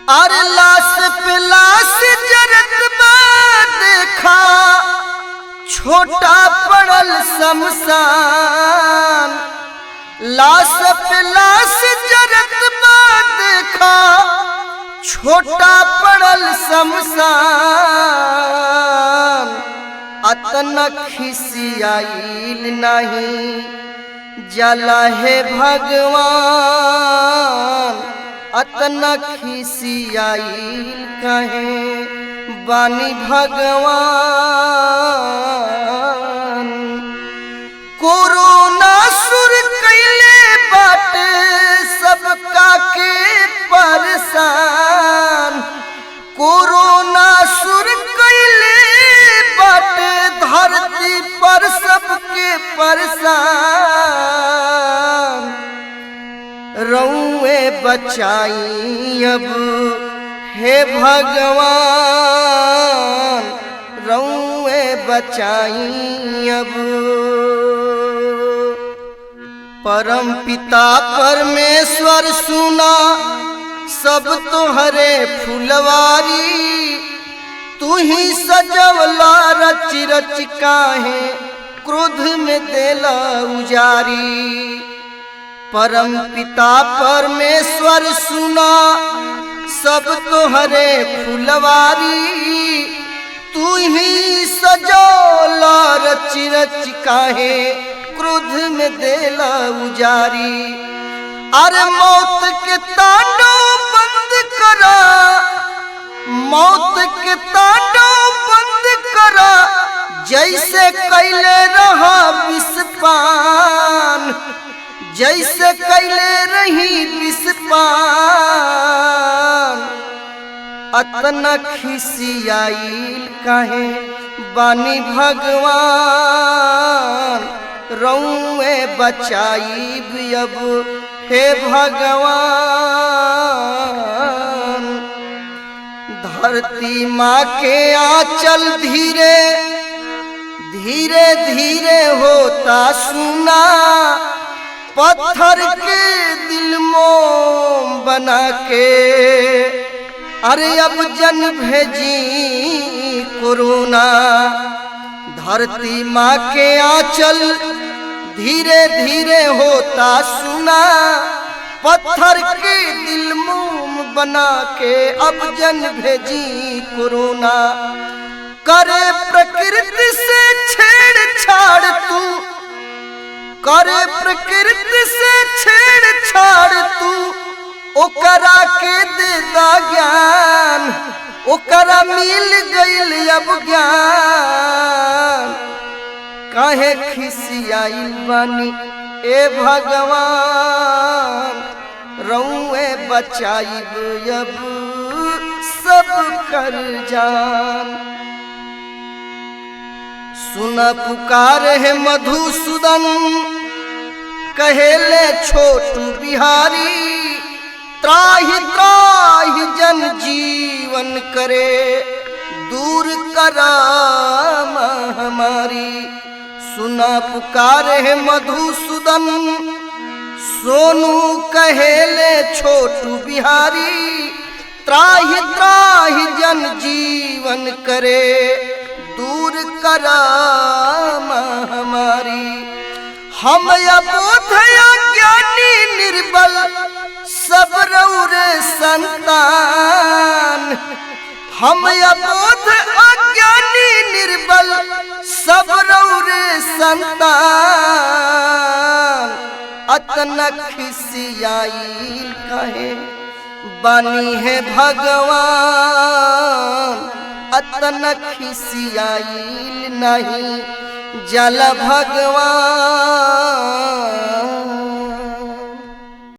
अरे लाश पे लाश जरत बा देखा, छोटा पड़ल शमशान। लाश पे लाश जरत बा देखा, छोटा पड़ल शमशान। अतना खिसियाइल नहीं जला है भगवान, अतना खिसियाइल कहे बानी भगवान। कोरोना सुर कैले बाटे सबका के परेशान। कोरोना सुर कैले बाटे धरती पर सबके परेशान। रउए बचाई अब हे भगवान, रउए बचाई अब। परम पिता परमेश्वर सुना सब तोहरे फुलवारी। तू ही सजवला रच रच काहे क्रोध में देला उजारी। परम पिता परमेश्वर सुना सब तोहरे फुलवारी। तू ही सजौला रच रच काहे क्रोध में देला उजारी। अरे मौत के तांडव बंद करा, मौत के तांडव बंद करा, जैसे कैले रहा विषपान, जैसे कैले रही विषपान। अतना खिसियाइल काहे बानी भगवान, रउए बचाईब अब हे भगवान। धरती माँ के आंचल धीरे धीरे धीरे होता सुना। पत्थर के दिल मोम बना के अरे अब जन भेजी कोरोना। धरती माँ के आंचल धीरे धीरे होता सुना। पत्थर के दिल मोम बना के अब जन भेजी कोरोना। करे प्रकृति से छेड़छाड़ तू, करे प्रकृति से छेड़छाड़ तू, ओकरा के दे दा ज्ञान। ओकरा मिल गइल अब ज्ञान। काहे खिसियाइल बानी ए भगवान, रउए बचाइब अब सब कर जान। सुना पुकार है मधुसूदन कहेले छोटू बिहारी। त्राहि त्राहि जन जीवन करे, दूर करा महामारी। सुना पुकार है मधुसूदन सोनू कहेले छोटू बिहारी। त्राहि त्राहि जन जीवन करे, दूर करा महामारी। हम अबोध अज्ञानी निर्बल सब रउरे संतान। हम अबोध अज्ञानी निर्बल सब रउरे संतान। अतना खिसियाइल काहे बानी है भगवान। अतना खिसियाइल नहीं जल भगवान।